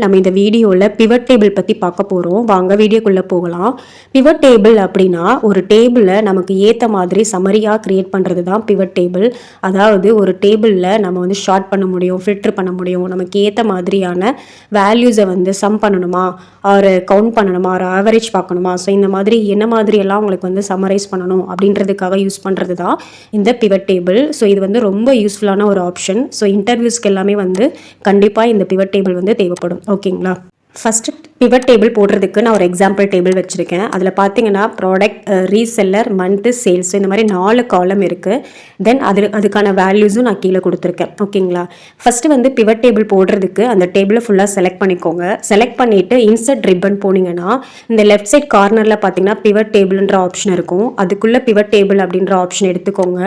நம்ம இந்த வீடியோவில் பிவட் டேபிள் பற்றி பார்க்க போகிறோம். வாங்க வீடியோக்குள்ளே போகலாம். பிவட் டேபிள் அப்படின்னா ஒரு டேபிளை நமக்கு ஏற்ற மாதிரி சமரியாக க்ரியேட் பண்ணுறது தான் பிவட் டேபிள். அதாவது ஒரு டேபிளில் நம்ம வந்து ஷார்ட் பண்ண முடியும், ஃபில்டர் பண்ண முடியும், நமக்கு ஏற்ற மாதிரியான வேல்யூஸை வந்து சம் பண்ணணுமா, ஒரு கவுண்ட் பண்ணணுமா, ஒரு ஆவரேஜ் பார்க்கணுமா, ஸோ இந்த மாதிரி என்ன மாதிரியெல்லாம் உங்களுக்கு வந்து சம்மரைஸ் பண்ணணும் அப்படின்றதுக்காக யூஸ் பண்ணுறது தான் இந்த பிவட் டேபிள். ஸோ இது வந்து ரொம்ப யூஸ்ஃபுல்லான ஒரு ஆப்ஷன். ஸோ இன்டர்வியூஸ்க்கு எல்லாமே வந்து கண்டிப்பாக இந்த பிவட் டேபிள் வந்து தேவைப்படும். ஓகேங்களா? ஃபஸ்ட்டு பிவட் டேபிள் போடுறதுக்கு நான் ஒரு எக்ஸாம்பிள் டேபிள் வச்சுருக்கேன். அதில் பார்த்தீங்கன்னா ப்ராடக்ட், ரீசெல்லர், மந்த்து, சேல்ஸ், இந்த மாதிரி 4 காலம் இருக்குது. தென் அதுக்கான வேல்யூஸும் நான் கீழே கொடுத்துருக்கேன். ஓகேங்களா? ஃபஸ்ட்டு வந்து பிவட் டேபிள் போடுறதுக்கு அந்த டேபிளை ஃபுல்லாக செலக்ட் பண்ணிக்கோங்க. செலக்ட் பண்ணிவிட்டு இன்சர்ட் ரிப்பன் போனீங்கன்னா இந்த லெஃப்ட் சைட் கார்னரில் பார்த்தீங்கன்னா பிவட் டேபிள்ன்ற ஆப்ஷன் இருக்கும். அதுக்குள்ளே பிவட் டேபிள் அப்படின்ற ஆப்ஷன் எடுத்துக்கோங்க.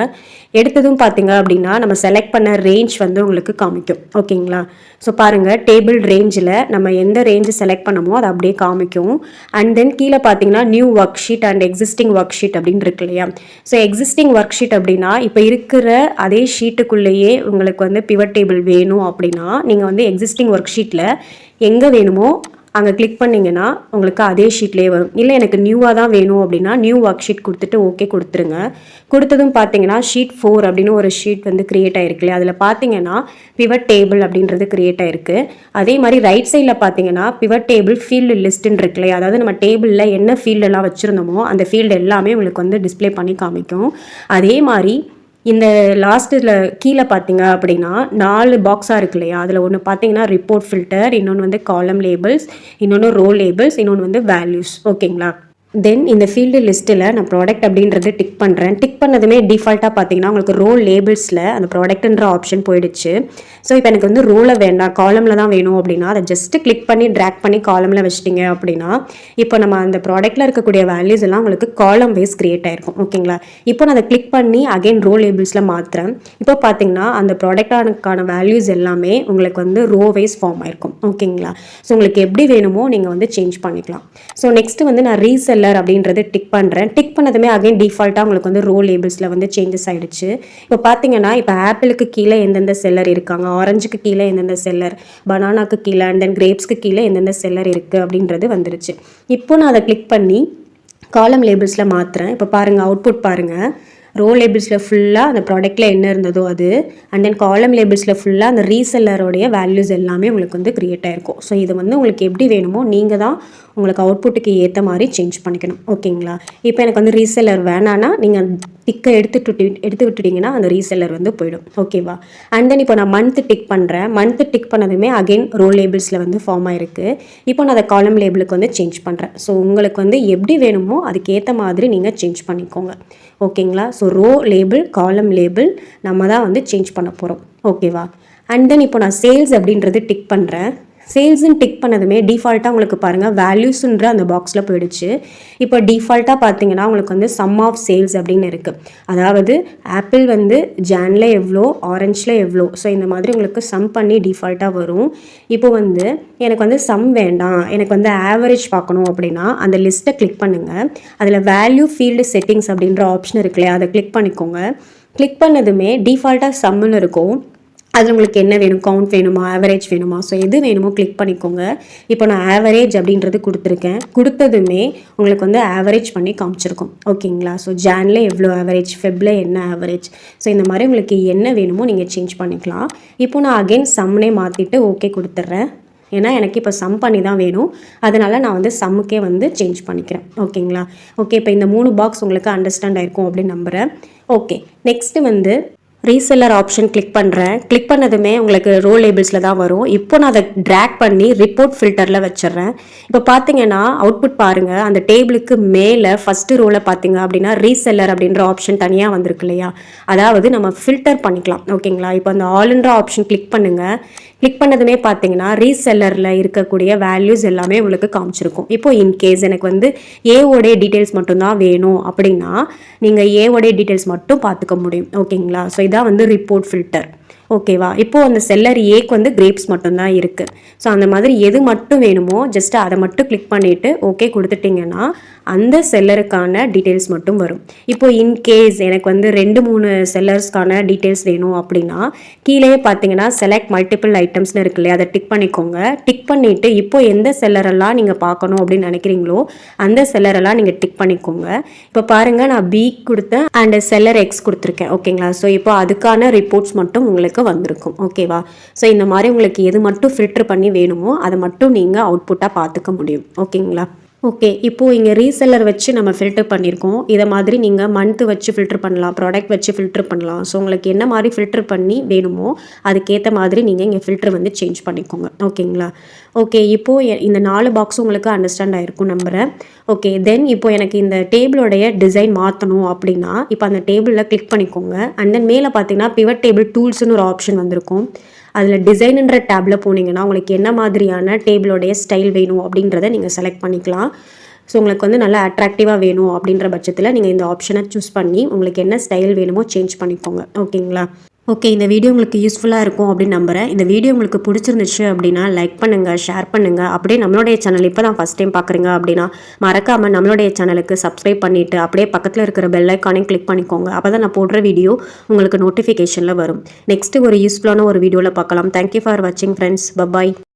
எடுத்ததும் பார்த்தீங்க அப்படின்னா நம்ம செலக்ட் பண்ண ரேஞ்ச் வந்து உங்களுக்கு காமிக்கும். ஓகேங்களா? ஸோ பாருங்கள், டேபிள் ரேஞ்சில் நம்ம எந்த ரேஞ்சு செலக்ட் பண்ணமோ அதை அப்படியே காமிக்கும். அண்ட் தென் கீழே பார்த்தீங்கன்னா new work sheet and existing work sheet அப்படின்னு இருக்கு இல்லையா? ஸோ எக்ஸிஸ்டிங் ஒர்க் ஷீட் அப்படின்னா இப்போ இருக்கிற அதே ஷீட்டுக்குள்ளேயே உங்களுக்கு வந்து பிவட் டேபிள் வேணும் அப்படின்னா நீங்கள் வந்து எக்ஸிஸ்டிங் ஒர்க் ஷீட்டில் எங்கே வேணுமோ அங்கே கிளிக் பண்ணிங்கன்னா உங்களுக்கு அதே ஷீட்லேயே வரும். இல்லை எனக்கு நியூவாக தான் வேணும் அப்படின்னா நியூ ஒர்க் ஷீட் கொடுத்துட்டு ஓகே கொடுத்துருங்க. கொடுத்ததும் பார்த்தீங்கன்னா ஷீட் 4 அப்படின்னு ஒரு ஷீட் வந்து கிரியேட் ஆகிருக்கு. அதில் பார்த்தீங்கன்னா பிவட் டேபிள் அப்படின்றது கிரியேட் ஆகிருக்கு. அதே மாதிரி ரைட் சைடில் பார்த்தீங்கன்னா பிவட் டேபிள் ஃபீல்டு லிஸ்ட்டுன்னு இருக்கு இல்லையா? அதாவது நம்ம டேபிளில் என்ன ஃபீல்டெல்லாம் வச்சுருந்தோமோ அந்த ஃபீல்டு எல்லாமே உங்களுக்கு வந்து டிஸ்பிளே பண்ணி காமிக்கும். அதே மாதிரி இந்த லாஸ்ட்டில் கீழே பார்த்தீங்க அப்படின்னா 4 பாக்ஸாக இருக்கு இல்லையா? அதில் ஒன்று பார்த்தீங்கன்னா ரிப்போர்ட் ஃபில்டர், இன்னொன்று வந்து காலம் லேபிள்ஸ், இன்னொன்று ரோ லேபிள்ஸ், இன்னொன்று வந்து வேல்யூஸ். ஓகேங்களா? தென் இந்த ஃபீல்டு லிஸ்ட்டில் நான் ப்ராடக்ட் அப்படின்றது டிக் பண்ணுறேன். டிக் பண்ணதுமே டிஃபால்ட்டாக பார்த்தீங்கன்னா உங்களுக்கு ரோ லேபிள்ஸில் அந்த ப்ராடக்ட்ன்ற ஆப்ஷன் போயிடுச்சு. ஸோ இப்போ எனக்கு வந்து ரோவில் வேண்டாம், காலமில் தான் வேணும் அப்படின்னா அதை ஜஸ்ட்டு கிளிக் பண்ணி ட்ராக் பண்ணி காலமில் வச்சிட்டிங்க அப்படின்னா இப்போ நம்ம அந்த ப்ராடக்ட்டில் இருக்கக்கூடிய வேல்யூஸ் எல்லாம் உங்களுக்கு காலம் வைஸ் கிரியேட் ஆகிருக்கும். ஓகேங்களா? இப்போ நான் அதை கிளிக் பண்ணி அகைன் ரோ லேபிள்ஸில் மாற்றுறேன். இப்போ பார்த்தீங்கன்னா அந்த ப்ராடக்டானுக்கான வேல்யூஸ் எல்லாமே உங்களுக்கு வந்து ரோ வைஸ் ஃபார்ம் ஆயிருக்கும். ஓகேங்களா? ஸோ உங்களுக்கு எப்படி வேணுமோ நீங்கள் வந்து சேஞ்ச் பண்ணிக்கலாம். ஸோ நெக்ஸ்ட்டு வந்து நான் ரீசெல்லர் அப்படின்றது டிக் பண்ணுறேன். டிக் பண்ணதுமே அகைன் டிஃபால்ட்டாக உங்களுக்கு வந்து ரோ லேபிள்ஸில் வந்து சேஞ்சஸ் ஆகிடுச்சு. இப்போ பார்த்தீங்கன்னா இப்போ ஆப்பிளுக்கு கீழே எந்தெந்த செல்லர் இருக்காங்க, ஆரஞ்சுக்கு கீழே எந்தெந்த செல்லர், பனானாக்கு கீழே அண்ட் தென் கிரேப்ஸ்க்கு கீழே எந்தெந்த செல்லர் இருக்குது அப்படின்றது வந்துருச்சு. இப்போ நான் அதை கிளிக் பண்ணி காலம் லேபிள்ஸில் மாற்றுறேன். இப்போ பாருங்கள், அவுட்புட் பாருங்கள். ரோ லேபிள்ஸில் ஃபுல்லாக அந்த ப்ராடக்ட்டில் என்ன இருந்ததோ அது, அண்ட் தென் காலம் லேபிள்ஸில் ஃபுல்லாக அந்த ரீசெல்லரோடைய வேல்யூஸ் எல்லாமே உங்களுக்கு வந்து க்ரியேட் ஆகிருக்கும். ஸோ இது வந்து உங்களுக்கு எப்படி வேணுமோ நீங்கள் தான் உங்களுக்கு அவுட்புட்டுக்கு ஏற்ற மாதிரி சேஞ்ச் பண்ணிக்கணும். ஓகேங்களா? இப்போ எனக்கு வந்து ரீசெல்லர் வேணான்னா நீங்கள் டிக்கை எடுத்து விட்டுட்டிங்கன்னா அந்த ரீசெல்லர் வந்து போயிடும். ஓகேவா? அண்ட் தென் இப்போ நான் மந்த்து டிக் பண்ணுறேன். மந்த்து டிக் பண்ணதுமே அகைன் ரோ லேபிள்ஸில் வந்து ஃபார்ம் ஆகிருக்கு. இப்போ நான் அதை காலம் லேபிளுக்கு வந்து சேஞ்ச் பண்ணுறேன். ஸோ உங்களுக்கு வந்து எப்படி வேணுமோ அதுக்கேற்ற மாதிரி நீங்கள் சேஞ்ச் பண்ணிக்கோங்க. ஓகேங்களா? ஸோ ரோ லேபிள், காலம் லேபிள் நம்ம தான் வந்து சேஞ்ச் பண்ண போகிறோம். ஓகேவா? அண்ட் தென் இப்போ நான் சேல்ஸ் அப்படின்றது டிக் பண்ணுறேன். சேல்ஸுன்னு டிக் பண்ணதுமே டிஃபால்ட்டாக உங்களுக்கு பாருங்கள் வேல்யூஸுன்ற அந்த பாக்ஸில் போயிடுச்சு. இப்போ டிஃபால்ட்டாக பார்த்தீங்கன்னா உங்களுக்கு வந்து சம் ஆஃப் சேல்ஸ் அப்படின்னு இருக்குது. அதாவது ஆப்பிள் வந்து ஜானில் எவ்வளோ, ஆரஞ்சில் எவ்வளோ, ஸோ இந்த மாதிரி உங்களுக்கு சம் பண்ணி டிஃபால்ட்டாக வரும். இப்போ வந்து எனக்கு வந்து சம் வேண்டாம், எனக்கு வந்து ஆவரேஜ் பார்க்கணும் அப்படின்னா அந்த லிஸ்ட்டை கிளிக் பண்ணுங்கள். அதில் வேல்யூ ஃபீல்டு செட்டிங்ஸ் அப்படின்ற ஆப்ஷன் இருக்கு இல்லையா? அதை கிளிக் பண்ணிக்கோங்க. கிளிக் பண்ணதுமே டிஃபால்ட்டாக சம்முன்னு இருக்கும். அதில் உங்களுக்கு என்ன வேணும், கவுண்ட் வேணுமா, ஆவரேஜ் வேணுமா, ஸோ எது வேணுமோ கிளிக் பண்ணிக்கோங்க. இப்போ நான் ஆவரேஜ் அப்படின்றது கொடுத்துருக்கேன். கொடுத்ததுமே உங்களுக்கு வந்து ஆவரேஜ் பண்ணி காமிச்சிருக்கும். ஓகேங்களா? ஸோ ஜானில் எவ்வளோ ஆவரேஜ், ஃபெப்ரில் என்ன ஆவரேஜ், ஸோ இந்த மாதிரி உங்களுக்கு என்ன வேணுமோ நீங்கள் சேஞ்ச் பண்ணிக்கலாம். இப்போ நான் அகைன் சம்னே மாற்றிட்டு ஓகே கொடுத்துட்றேன். ஏன்னா எனக்கு இப்போ சம் பண்ணி தான் வேணும், அதனால் நான் வந்து சம்முக்கே வந்து சேஞ்ச் பண்ணிக்கிறேன். ஓகேங்களா? ஓகே, இப்போ இந்த 3 பாக்ஸ் உங்களுக்கு அண்டர்ஸ்டாண்ட் ஆயிருக்கும் அப்படின்னு நம்புகிறேன். ஓகே, நெக்ஸ்ட்டு வந்து ரீசெல்லர் ஆப்ஷன் கிளிக் பண்ணுறேன். கிளிக் பண்ணதுமே உங்களுக்கு ரோ லேபிள்ஸில் தான் வரும். இப்போ நான் அதை ட்ராக் பண்ணி ரிப்போர்ட் ஃபில்டரில் வச்சிடுறேன். இப்போ பார்த்தீங்கன்னா அவுட்புட் பாருங்கள். அந்த டேபிளுக்கு மேலே ஃபஸ்ட்டு ரோவில் பார்த்தீங்க அப்படின்னா ரீசெல்லர் அப்படின்ற ஆப்ஷன் தனியாக வந்திருக்கு இல்லையா? அதாவது நம்ம ஃபில்டர் பண்ணிக்கலாம். ஓகேங்களா? இப்போ அந்த ஆல்ன்ற ஆப்ஷன் கிளிக் பண்ணுங்கள். கிளிக் பண்ணதுமே பார்த்தீங்கன்னா ரீசெல்லரில் இருக்கக்கூடிய வேல்யூஸ் எல்லாமே உங்களுக்கு காமிச்சிருக்கும். இப்போ இன்கேஸ் எனக்கு வந்து ஏவோடைய டீட்டெயில்ஸ் மட்டும்தான் வேணும் அப்படின்னா நீங்கள் ஏவோடைய டீட்டெயில்ஸ் மட்டும் பார்த்துக்க முடியும். ஓகேங்களா? ஸோ இதான் வந்து ரிப்போர்ட் ஃபில்டர். ஓகேவா? இப்போ அந்த செல்லர் ஏக்கு வந்து கிரேப்ஸ் மட்டும்தான் இருக்குது. ஸோ அந்த மாதிரி எது மட்டும் வேணுமோ ஜஸ்ட் அதை மட்டும் கிளிக் பண்ணிவிட்டு ஓகே கொடுத்துட்டிங்கன்னா அந்த செல்லருக்கான டீட்டெயில்ஸ் மட்டும் வரும். இப்போ இன்கேஸ் எனக்கு வந்து 2-3 செல்லர்ஸ்க்கான டீட்டெயில்ஸ் வேணும் அப்படின்னா கீழேயே பார்த்தீங்கன்னா செலக்ட் மல்டிபிள் ஐட்டம்ஸ்னு இருக்கு இல்லையா, அதை டிக் பண்ணிக்கோங்க. டிக் பண்ணிவிட்டு இப்போ எந்த செல்லரெல்லாம் நீங்கள் பார்க்கணும் அப்படின்னு நினைக்கிறீங்களோ அந்த செல்லரெல்லாம் நீங்கள் டிக் பண்ணிக்கோங்க. இப்போ பாருங்கள், நான் பி கொடுத்தேன் அண்ட் செல்லர் எக்ஸ் கொடுத்துருக்கேன். ஓகேங்களா? ஸோ இப்போ அதுக்கான ரிப்போர்ட்ஸ் மட்டும் உங்களுக்கு வந்திருக்கும். ஓகேவா? ஸோ இந்த மாதிரி உங்களுக்கு எது மட்டும் ஃபில்டர் பண்ணி வேணுமோ அதை மட்டும் நீங்கள் அவுட்புட்டாக பார்த்துக்க முடியும். ஓகேங்களா? ஓகே, இப்போது இங்கே ரீசெல்லர் வச்சு நம்ம ஃபில்டர் பண்ணியிருக்கோம். இதை மாதிரி நீங்கள் மந்த்து வச்சு ஃபில்டர் பண்ணலாம், ப்ராடக்ட் வச்சு ஃபில்டர் பண்ணலாம். ஸோ உங்களுக்கு என்ன மாதிரி ஃபில்டர் பண்ணி வேணுமோ அதுக்கேற்ற மாதிரி நீங்கள் இங்கே ஃபில்டர் வந்து சேஞ்ச் பண்ணிக்கோங்க. ஓகேங்களா? ஓகே, இப்போது இந்த 4 பாக்ஸும் உங்களுக்கு அண்டர்ஸ்டாண்ட் ஆகிருக்கும் நம்புகிறேன். ஓகே, தென் இப்போ எனக்கு இந்த டேபிளோடைய டிசைன் மாற்றணும் அப்படின்னா இப்போ அந்த டேபிளில் கிளிக் பண்ணிக்கோங்க. அண்ட் தென் மேலே பார்த்தீங்கன்னா பிவட் டேபிள் டூல்ஸ்னு ஒரு ஆப்ஷன் வந்திருக்கும். அதில் டிசைனுன்ற டேப்பில் போனீங்கன்னா உங்களுக்கு என்ன மாதிரியான டேபிளோடைய ஸ்டைல் வேணும் அப்படின்றத நீங்கள் செலக்ட் பண்ணிக்கலாம். ஸோ உங்களுக்கு வந்து நல்லா அட்ராக்டிவாக வேணும் அப்படின்ற பட்சத்தில் நீங்கள் இந்த ஆப்ஷனை சூஸ் பண்ணி உங்களுக்கு என்ன ஸ்டைல் வேணுமோ சேஞ்ச் பண்ணிக்கோங்க. ஓகேங்களா? ஓகே, இந்த வீடியோ உங்களுக்கு யூஸ்ஃபுல்லாக இருக்கும் அப்படின்னு நம்புகிறேன். இந்த வீடியோ உங்களுக்கு பிடிச்சிருந்துச்சு அப்படின்னா லைக் பண்ணுங்கள், ஷேர் பண்ணுங்கள். அப்படியே நம்மளுடைய சேனல் இப்போ தான் ஃபஸ்ட் டைம் பார்க்குறீங்க அப்படின்னா மறக்காமல் நம்மளுடைய சேனலுக்கு சப்ஸ்கிரைப் பண்ணிவிட்டு அப்படியே பக்கத்தில் இருக்கிற பெல் ஐக்கானையும் கிளிக் பண்ணிக்கோங்க. அப்போ தான் நான் போடுற வீடியோ உங்களுக்கு நோட்டிஃபிகேஷனில் வரும். நெக்ஸ்ட்டு ஒரு யூஸ்ஃபுல்லான ஒரு வீடியோவில் பார்க்கலாம். தேங்க்யூ ஃபார் வாட்சிங் ஃப்ரெண்ட்ஸ். பபாய்.